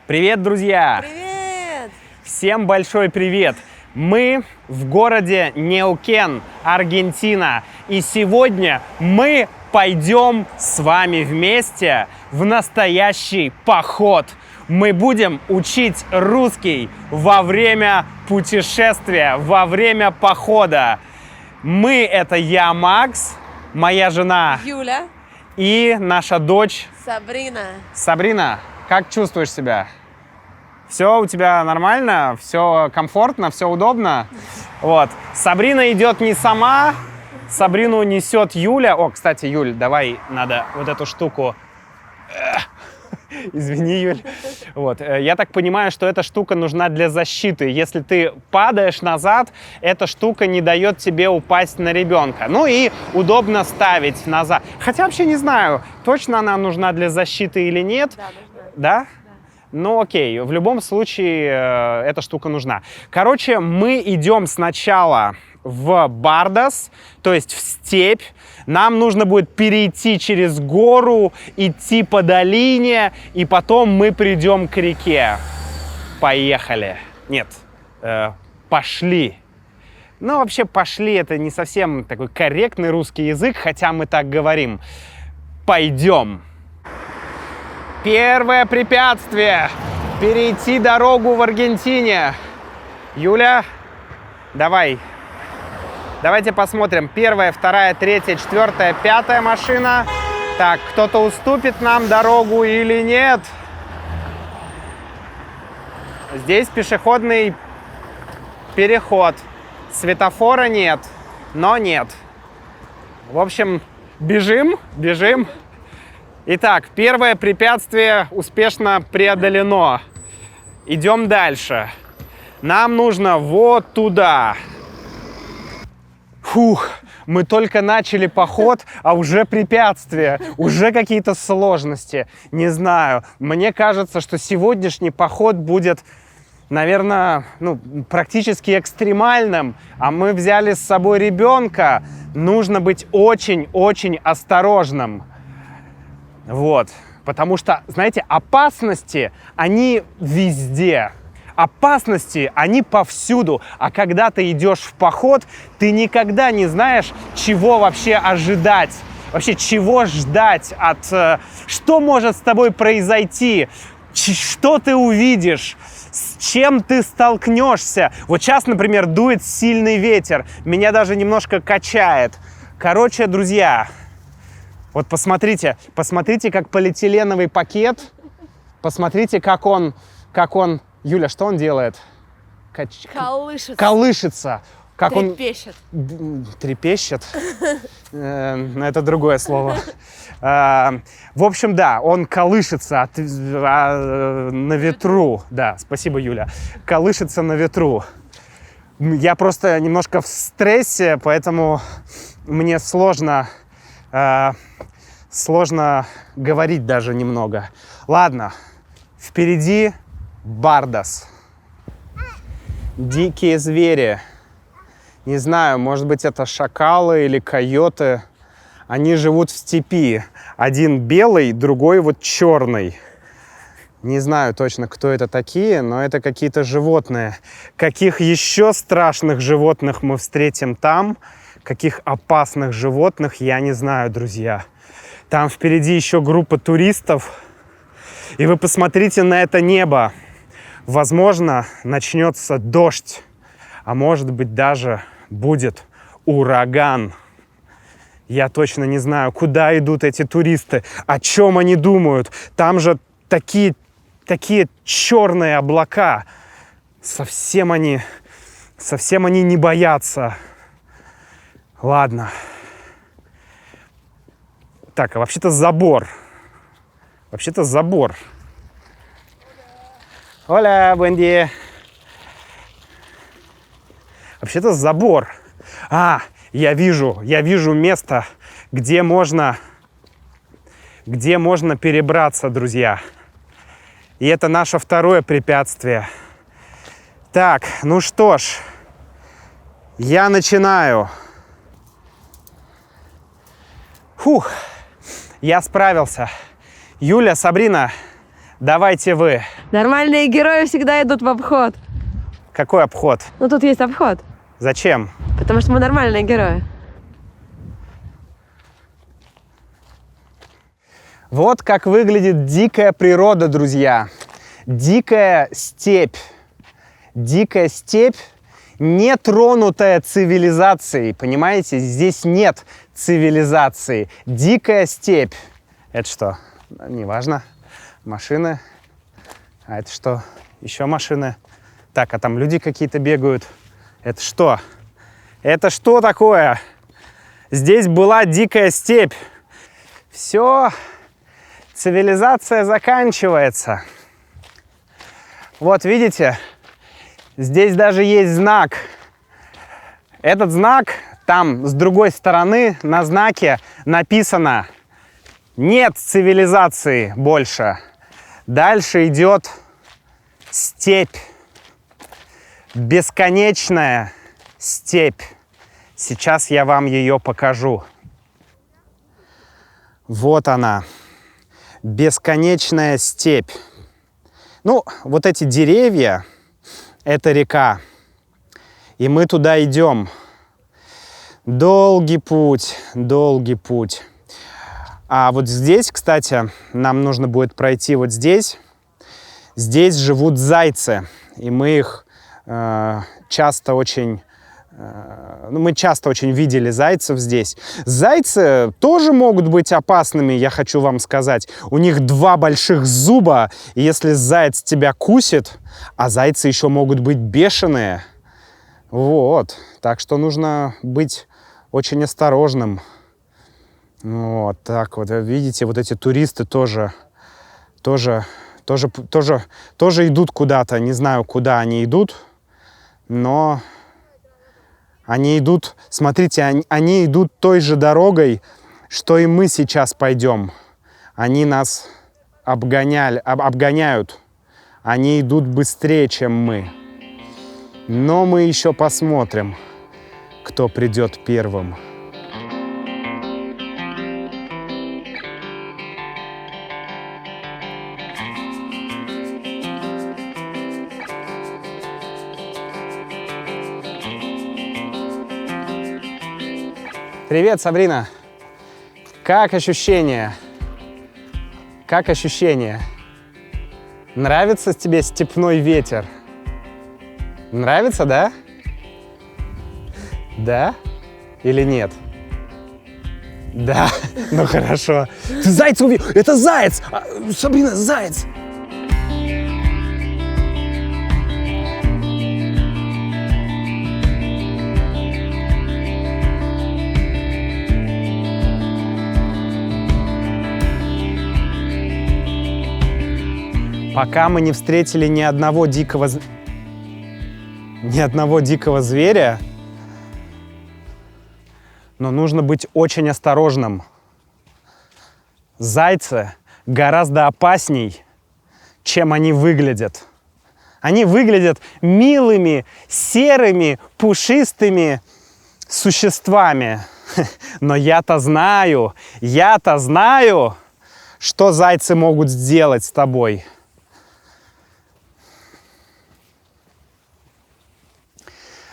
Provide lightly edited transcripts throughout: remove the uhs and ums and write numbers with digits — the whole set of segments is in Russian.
Привет, друзья! Привет! Всем большой привет! Мы в городе Неукен, Аргентина. И сегодня мы пойдем с вами вместе в настоящий поход. Мы будем учить русский во время путешествия, во время похода. Мы — это я, Макс, моя жена Юля, и наша дочь Сабрина. Сабрина. Как чувствуешь себя? Все у тебя нормально? Все комфортно? Все удобно? Вот. Сабрина идет не сама. Сабрину несет Юля. О, кстати, Юль, давай надо вот эту штуку. Извини, Юль. Вот. Я так понимаю, что эта штука нужна для защиты. Если ты падаешь назад, эта штука не дает тебе упасть на ребенка. Ну и удобно ставить назад. Хотя вообще не знаю, точно она нужна для защиты или нет. Да, нужна. Да? Ну окей, в любом случае эта штука нужна. Короче, мы идем сначала в Бардас, то есть в степь. Нам нужно будет перейти через гору, идти по долине, и потом мы придем к реке. Поехали. Нет, пошли. Ну, вообще, пошли — это не совсем такой корректный русский язык, хотя мы так говорим. Пойдем. Первое препятствие – перейти дорогу в Аргентине. Юля, давай. Давайте посмотрим. Первая, вторая, третья, четвертая, пятая машина. Так, кто-то уступит нам дорогу или нет? Здесь пешеходный переход. Светофора нет, но нет. В общем, бежим, бежим. Итак, первое препятствие успешно преодолено. Идем дальше. Нам нужно вот туда. Фух, мы только начали поход, а уже препятствия, уже какие-то сложности. Не знаю, мне кажется, что сегодняшний поход будет, наверное, практически экстремальным. А мы взяли с собой ребенка. Нужно быть очень-очень осторожным. Вот, потому что, знаете, опасности, они везде. Опасности, они повсюду. А когда ты идешь в поход, ты никогда не знаешь, чего вообще ожидать. Вообще, чего ждать от... Что может с тобой произойти? Что ты увидишь? С чем ты столкнешься? Вот сейчас, например, дует сильный ветер. Меня даже немножко качает. Короче, друзья... Вот посмотрите, как полиэтиленовый пакет, посмотрите, как он, Юля, что он делает? Колышется. Колышется. Как трепещет. Он трепещет? Это другое слово. В общем, да, он колышется на ветру. Да, спасибо, Юля. Колышется на ветру. Я просто немножко в стрессе, поэтому мне сложно говорить даже немного. Ладно, впереди Бардас. Дикие звери. Не знаю, может быть, это шакалы или койоты. Они живут в степи. Один белый, другой вот черный. Не знаю точно, кто это такие, но это какие-то животные. Каких еще страшных животных мы встретим там? Каких опасных животных, я не знаю, друзья. Там впереди еще группа туристов. И вы посмотрите на это небо. Возможно, начнется дождь. А может быть, даже будет ураган. Я точно не знаю, куда идут эти туристы, о чем они думают. Там же такие черные облака. Совсем они не боятся. Ладно. Так, а вообще-то забор. Hola, buen día. Вообще-то забор. Я вижу место, где можно перебраться, друзья. И это наше второе препятствие. Так, ну что ж, я начинаю. Фух, я справился. Юля, Сабрина, Давайте вы. Нормальные герои всегда идут в обход. Какой обход? Ну тут есть обход, Зачем? потому что мы нормальные герои. Вот как выглядит дикая природа, друзья. Дикая степь. Дикая степь, не тронутая цивилизацией. Понимаете, здесь нет цивилизации. Дикая степь. Это что? Неважно. Машины. А это что? Еще машины. Так, а там люди какие-то бегают. Это что? Это что такое? Здесь была дикая степь. Все. Цивилизация заканчивается. Вот видите, здесь даже есть знак. Этот знак, там с другой стороны на знаке написано: нет цивилизации больше. Дальше идет степь. Бесконечная степь. Сейчас я вам ее покажу. Вот она. Бесконечная степь. Ну, вот эти деревья – это река. И мы туда идем. Долгий путь, долгий путь. А вот здесь, кстати, нам нужно будет пройти вот здесь. Здесь живут зайцы. И мы их часто очень видели зайцев здесь. Зайцы тоже могут быть опасными, я хочу вам сказать. У них 2 больших зуба, и если заяц тебя кусит, а зайцы еще могут быть бешеные. Вот, так что нужно быть очень осторожным. Вот так вот, видите, вот эти туристы тоже идут куда-то. Не знаю, куда они идут, но они идут, смотрите, они идут той же дорогой, что и мы сейчас пойдем. Они нас обгоняют. Они идут быстрее, чем мы. Но мы еще посмотрим, кто придет первым. Привет, Сабрина. Как ощущения? Как ощущения? Нравится тебе степной ветер? Нравится, да? Да? Или нет? Да? Ну хорошо. Ты зайца увидел? Это заяц! Сабрина, заяц! Пока мы не встретили ни одного дикого зверя, но нужно быть очень осторожным. Зайцы гораздо опасней, чем они выглядят. Они выглядят милыми, серыми, пушистыми существами. Но я-то знаю, что зайцы могут сделать с тобой.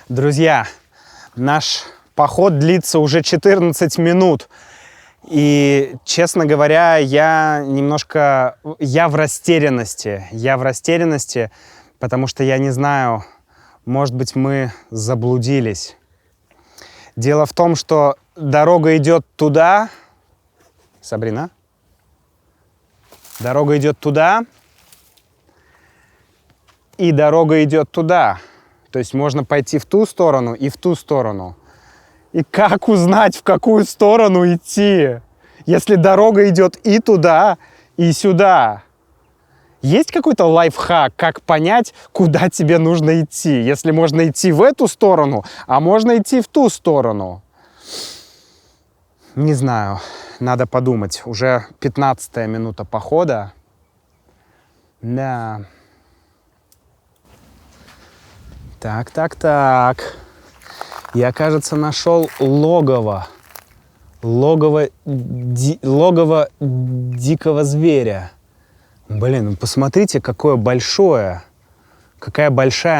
Друзья, наш поход длится уже 14 минут. И, честно говоря, я в растерянности, потому что я не знаю, может быть, мы заблудились. Дело в том, что дорога идет туда. Сабрина? Дорога идет туда. И дорога идет туда. То есть можно пойти в ту сторону и в ту сторону. И как узнать, в какую сторону идти, если дорога идет и туда, и сюда? Есть какой-то лайфхак, как понять, куда тебе нужно идти? Если можно идти в эту сторону, а можно идти в ту сторону? Не знаю, надо подумать. Уже 15-я минута похода. Да. Так. Я, кажется, нашел логово. Логово дикого зверя. Блин, ну посмотрите, какая большая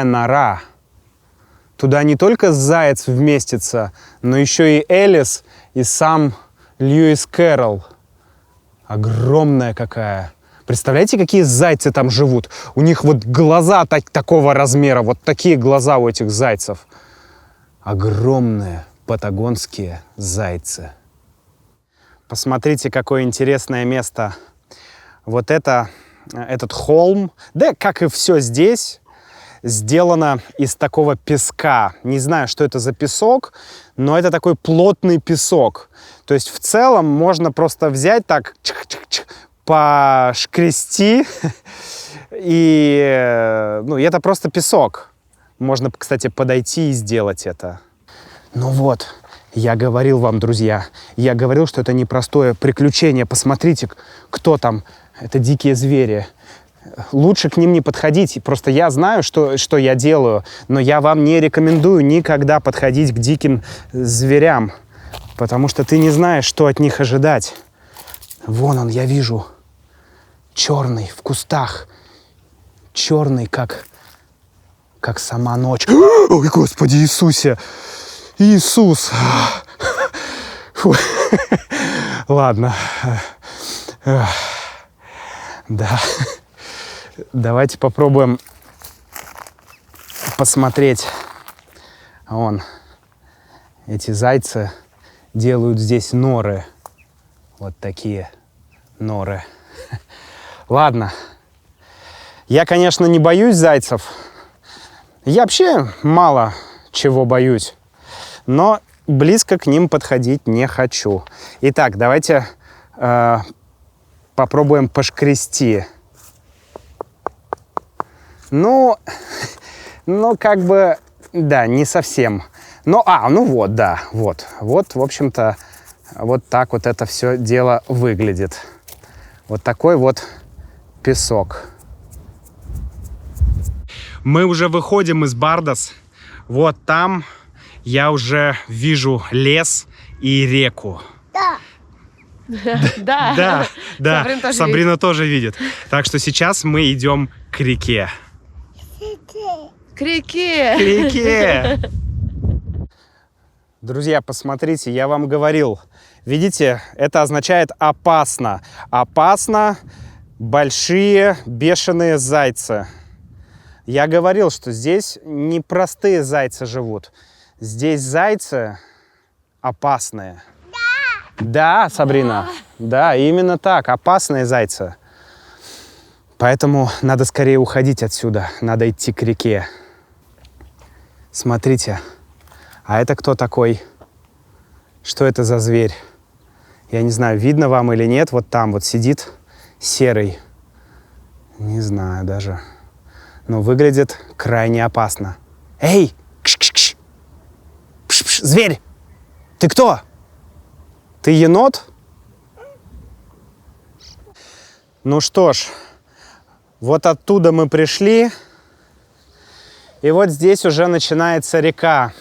нора. Туда не только заяц вместится, но еще и Элис, и сам Льюис Кэрролл. Огромная какая. Представляете, какие зайцы там живут? У них вот глаза такого размера, вот такие глаза у этих зайцев. Огромные патагонские зайцы. Посмотрите, какое интересное место. Вот этот холм, да, как и все здесь, сделано из такого песка. Не знаю, что это за песок, но это такой плотный песок. То есть в целом можно просто взять так, пошкрести, и ну, это просто песок. Можно, кстати, подойти и сделать это. Ну вот, я говорил вам, друзья, я говорил, что это непростое приключение. Посмотрите, кто там. Это дикие звери. Лучше к ним не подходить. Просто я знаю, что я делаю, но я вам не рекомендую никогда подходить к диким зверям, потому что ты не знаешь, что от них ожидать. Вон он, я вижу. Черный, в кустах. Черный, как сама ночь. Ой, Господи Иисусе! Иисус! Фу. Ладно. Да. Давайте попробуем посмотреть. Вон, эти зайцы делают здесь норы. Вот такие норы. Ладно. Я, конечно, не боюсь зайцев. Я вообще мало чего боюсь. Но близко к ним подходить не хочу. Итак, давайте попробуем пошкрести. Ну, как бы, да, не совсем. Но, ну вот, да, вот, в общем-то, вот так вот это все дело выглядит. Вот такой вот песок. Мы уже выходим из Бардос. Вот там я уже вижу лес и реку. Да. Сабрина тоже видит. Так что сейчас мы идем к реке. К реке. К реке. Друзья, посмотрите, я вам говорил. Видите, это означает опасно. Опасно, большие бешеные зайцы. Я говорил, что здесь не простые зайцы живут. Здесь зайцы опасные. Да, Сабрина. Да, именно так. Опасные зайцы. Поэтому надо скорее уходить отсюда. Надо идти к реке. Смотрите. А это кто такой? Что это за зверь? Я не знаю, видно вам или нет. Вот там вот сидит серый. Не знаю даже. Но выглядит крайне опасно. Эй! Кш-кш-кш! Пш-пш! Зверь! Ты кто? Ты енот? Ну что ж, вот оттуда мы пришли. И вот здесь уже начинается река.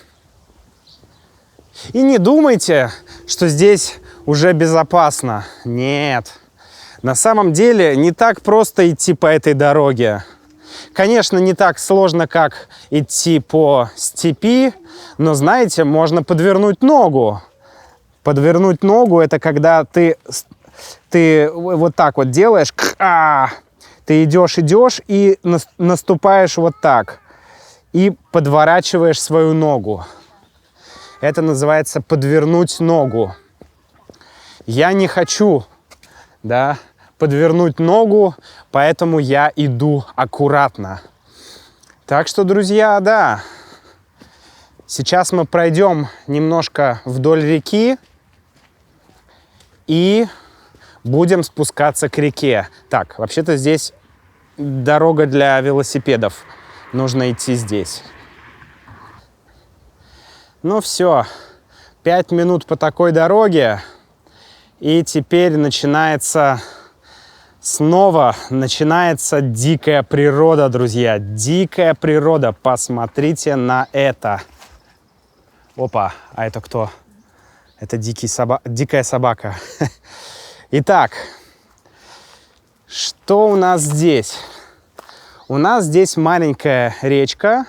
И не думайте, что здесь уже безопасно. Нет. На самом деле не так просто идти по этой дороге. Конечно, не так сложно, как идти по степи, но, знаете, можно подвернуть ногу. Подвернуть ногу – это когда ты вот так вот делаешь, ты идешь и наступаешь вот так, и подворачиваешь свою ногу. Это называется подвернуть ногу. Я не хочу, да, подвернуть ногу, поэтому я иду аккуратно. Так что, друзья, да, сейчас мы пройдем немножко вдоль реки и будем спускаться к реке. Так, вообще-то здесь дорога для велосипедов. Нужно идти здесь. Ну все, 5 минут по такой дороге, и теперь снова начинается дикая природа, друзья. Дикая природа. Посмотрите на это. Опа, а это кто? Это дикая собака. Итак, Что у нас здесь? У нас здесь маленькая речка,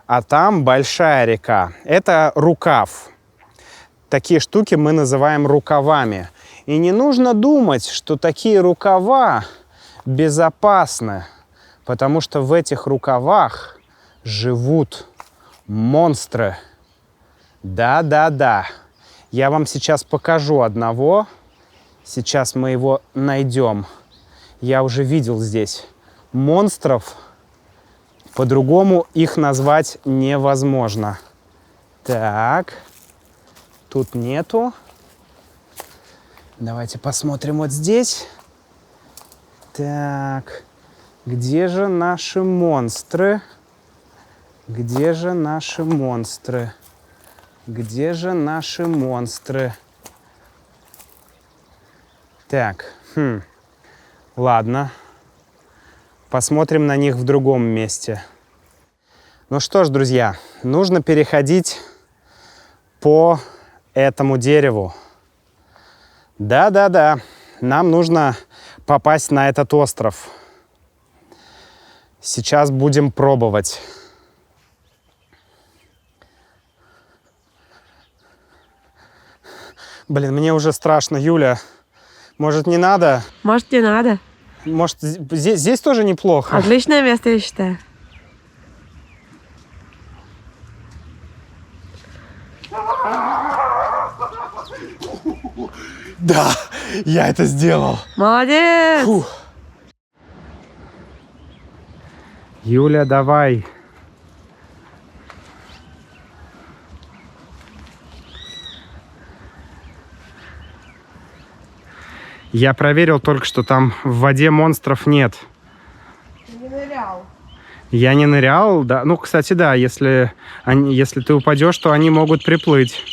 а там большая река. Это рукав. Такие штуки мы называем рукавами. И не нужно думать, что такие рукава безопасны, потому что в этих рукавах живут монстры. Да-да-да. Я вам сейчас покажу одного. Сейчас мы его найдем. Я уже видел здесь монстров. По-другому их назвать невозможно. Так. Тут нету. Давайте посмотрим вот здесь. Так. Где же наши монстры? Где же наши монстры? Где же наши монстры? Так. Ладно. Посмотрим на них в другом месте. Ну что ж, друзья, нужно переходить по этому дереву. Да-да-да, нам нужно попасть на этот остров. Сейчас будем пробовать. Блин, мне уже страшно, Юля. Может, не надо? Может, не надо. Может, здесь тоже неплохо? Отличное место, я считаю. Да, я это сделал. Молодец! Фу. Юля, давай. Я проверил только что, там в воде монстров нет. Ты не нырял. Я не нырял, да. Ну, кстати, да, если ты упадешь, то они могут приплыть.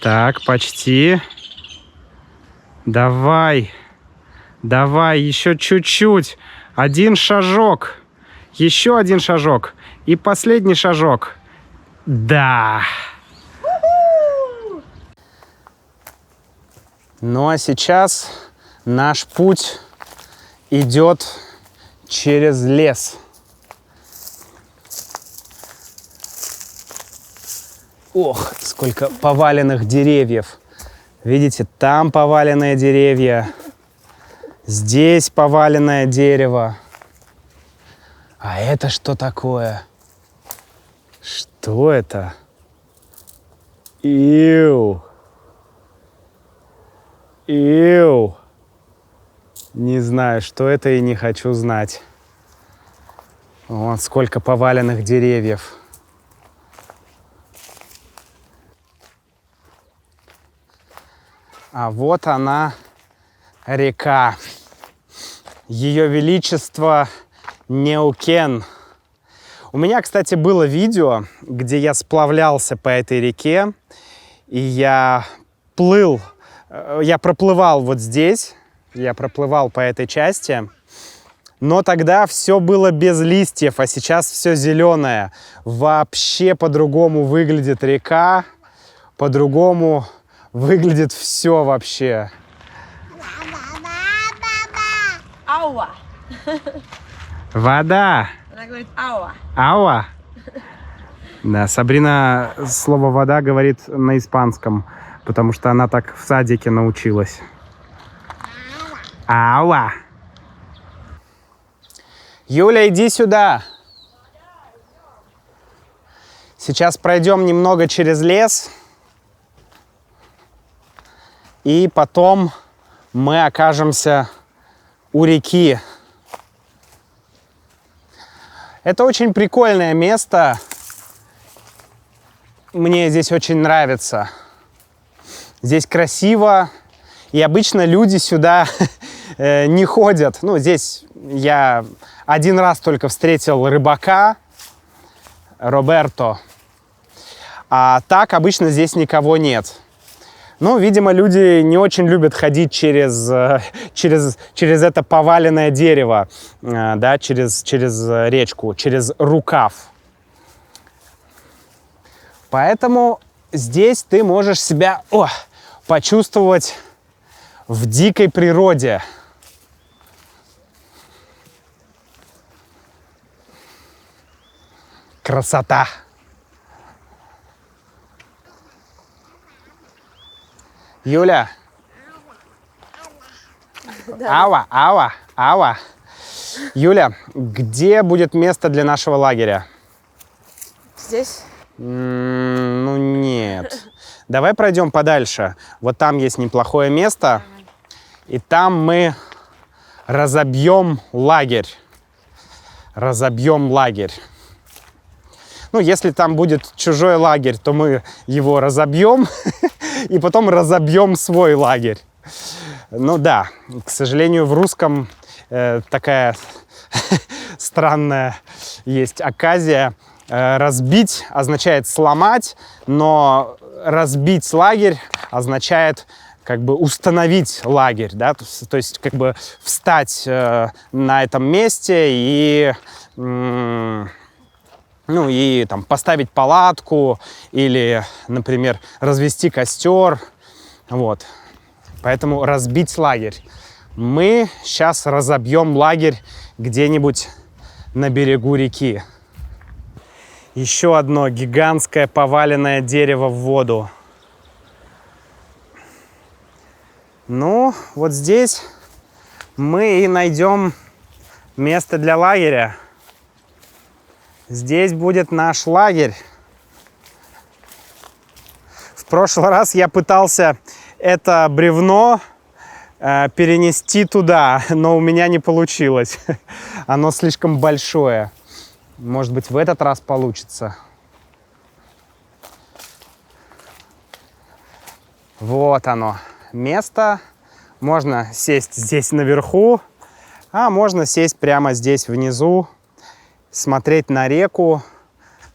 Так, почти. Давай. Давай, еще чуть-чуть. Один шажок. Еще один шажок. И последний шажок. Да. Ну а сейчас наш путь идет через лес. Ох, сколько поваленных деревьев. Видите, там поваленные деревья. Здесь поваленное дерево. А это что такое? Что это? Иу. Иу. Не знаю, что это, и не хочу знать. Вот сколько поваленных деревьев. А вот она, река. Ее величество Неукен. У меня, кстати, было видео, где я сплавлялся по этой реке, и я проплывал вот здесь, я проплывал по этой части, но тогда все было без листьев, а сейчас все зеленое. Вообще по-другому выглядит река, по-другому выглядит все вообще. Ауа. Вода. Она говорит ауа. Ауа. Да, Сабрина слово «вода» говорит на испанском, потому что она так в садике научилась. Ауа. Юля, иди сюда. Сейчас пройдем немного через лес. И потом мы окажемся у реки. Это очень прикольное место. Мне здесь очень нравится. Здесь красиво. И обычно люди сюда не ходят. Ну, здесь я один раз только встретил рыбака, Роберто. А так обычно здесь никого нет. Ну, видимо, люди не очень любят ходить через это поваленное дерево, да, через речку, через рукав. Поэтому здесь ты можешь себя почувствовать в дикой природе. Красота! Юля! Ава, ава, ава. Юля, где будет место для нашего лагеря? Здесь? Ну нет. Давай пройдем подальше. Вот там есть неплохое место. И там мы разобьем лагерь. Разобьем лагерь. Ну, если там будет чужой лагерь, то мы его разобьем. И потом разобьем свой лагерь. Ну да, к сожалению, в русском такая странная есть оказия. Разбить означает сломать, но разбить лагерь означает как бы установить лагерь, да, то есть как бы встать на этом месте и ну и там поставить палатку или, например, развести костер, вот. Поэтому разбить лагерь. Мы сейчас разобьем лагерь где-нибудь на берегу реки. Еще одно гигантское поваленное дерево в воду. Ну, вот здесь мы и найдем место для лагеря. Здесь будет наш лагерь. В прошлый раз я пытался это бревно перенести туда, но у меня не получилось. Оно слишком большое. Может быть, в этот раз получится. Вот оно, место. Можно сесть здесь наверху, а можно сесть прямо здесь внизу, смотреть на реку,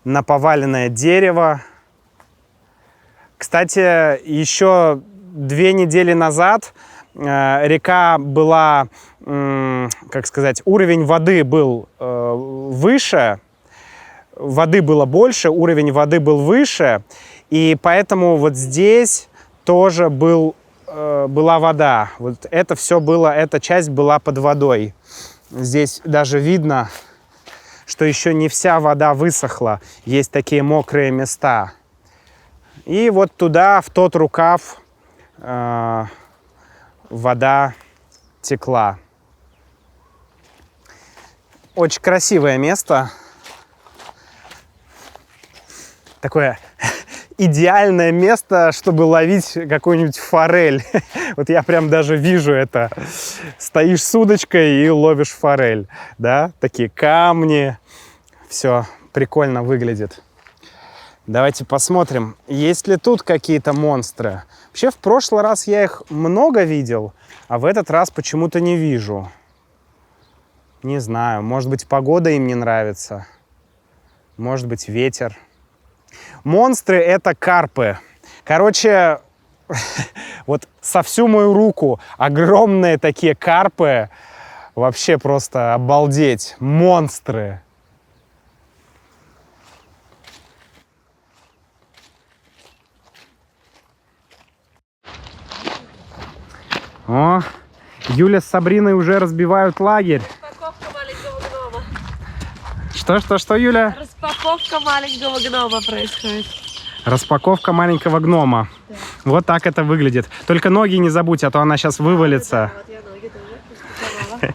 на поваленное дерево. Кстати, еще 2 недели назад река была, как сказать, уровень воды был выше, воды было больше, уровень воды был выше, и поэтому вот здесь тоже была вода. Вот это все было, эта часть была под водой. Здесь даже видно, что еще не вся вода высохла, есть такие мокрые места. И вот туда, в тот рукав, вода текла. Очень красивое место. Такое идеальное место, чтобы ловить какую-нибудь форель. Вот я прям даже вижу это. Стоишь с удочкой и ловишь форель. Да? Такие камни. Все прикольно выглядит. Давайте посмотрим, есть ли тут какие-то монстры. Вообще, в прошлый раз я их много видел, а в этот раз почему-то не вижу. Не знаю, может быть, погода им не нравится. Может быть, ветер. Монстры — это карпы. Короче, вот со всю мою руку огромные такие карпы. Вообще просто обалдеть. Монстры. О, Юля с Сабриной уже разбивают лагерь. Распаковка маленького гнома. Что, Юля? Распаковка маленького гнома происходит. Распаковка маленького гнома. Да. Вот так это выглядит. Только ноги не забудь, а то она сейчас вывалится. Вот я ноги тоже.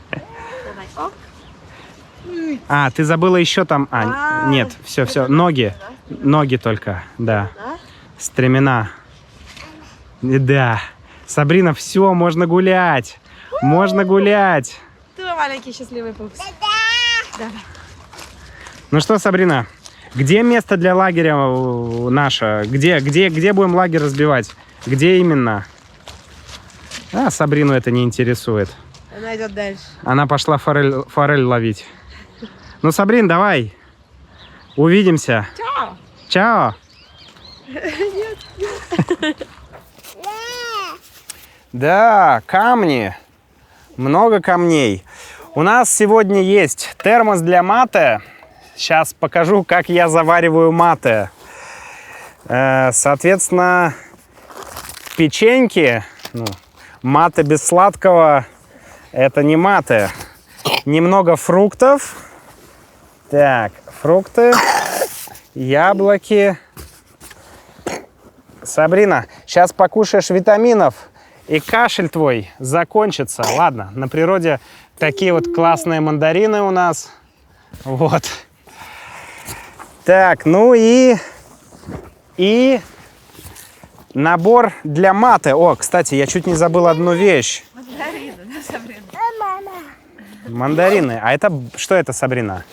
Давай. А, ты забыла еще там... нет, все, ноги. Ноги только, да. Стремена. Да. Сабрина, все, можно гулять. Можно гулять. Ты маленький счастливый пупс. Да. Ну что, Сабрина, где место для лагеря наше? Где будем лагерь разбивать? Где именно? А, Сабрину это не интересует. Она идет дальше. Она пошла форель ловить. Ну, Сабрин, давай. Увидимся. Чао. Чао. Нет. Да, камни. Много камней. У нас сегодня есть термос для мате. Сейчас покажу, как я завариваю мате. Соответственно, печеньки, ну, мате без сладкого, это не мате. Немного фруктов. Так, фрукты, яблоки. Сабрина, сейчас покушаешь витаминов, и кашель твой закончится. Ладно, на природе такие вот классные мандарины у нас. Вот. Так, ну и набор для мате. О, кстати, я чуть не забыл одну вещь. Мандарины. А это что это, Сабрина?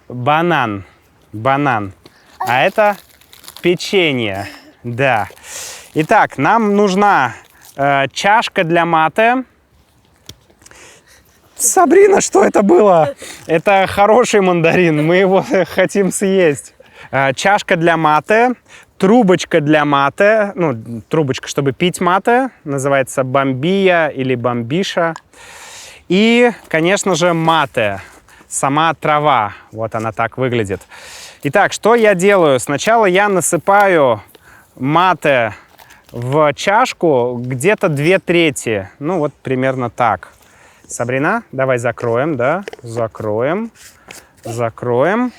Банан. Банан. А это печенье. Да. Итак, нам нужна чашка для мате. Сабрина, что это было? Это хороший мандарин. Мы его хотим съесть. Чашка для мате. Трубочка для мате. Ну, трубочка, чтобы пить мате. Называется бомбия или бомбиша. И, конечно же, мате. Сама трава. Вот она так выглядит. Итак, что я делаю? Сначала я насыпаю мате в чашку где-то 2/3. Ну, вот примерно так. Сабрина, давай закроем, да? Закроем. Закроем.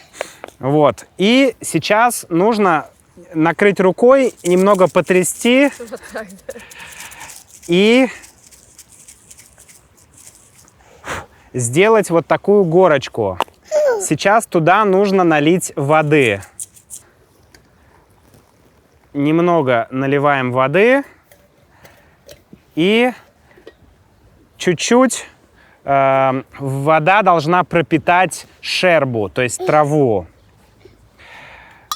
Вот. И сейчас нужно накрыть рукой, немного потрясти. Вот так, да. И сделать вот такую горочку. Сейчас туда нужно налить воды. Немного наливаем воды. И чуть-чуть вода должна пропитать шербу, то есть траву.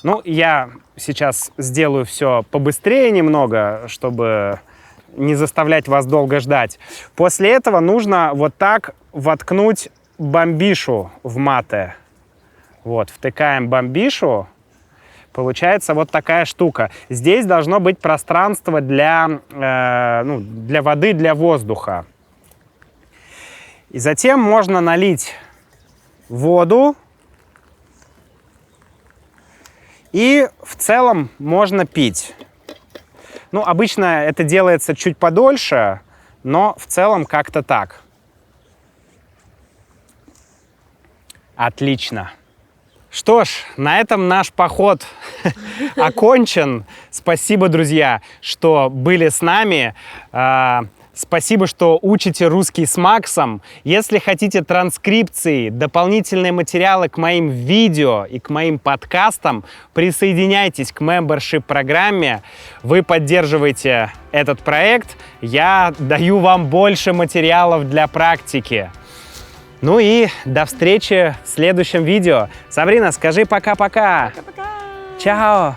Ну, я сейчас сделаю все побыстрее немного, чтобы не заставлять вас долго ждать. После этого нужно вот так воткнуть бомбишу в мате. Вот, втыкаем бомбишу. Получается вот такая штука. Здесь должно быть пространство для воды, для воздуха. И затем можно налить воду. И в целом можно пить. Ну, обычно это делается чуть подольше, но в целом как-то так. Отлично. Что ж, на этом наш поход окончен. Спасибо, друзья, что были с нами. Спасибо, что учите русский с Максом. Если хотите транскрипции, дополнительные материалы к моим видео и к моим подкастам, присоединяйтесь к membership-программе. Вы поддерживаете этот проект. Я даю вам больше материалов для практики. Ну и до встречи в следующем видео. Сабрина, скажи пока-пока. Пока-пока. Чао.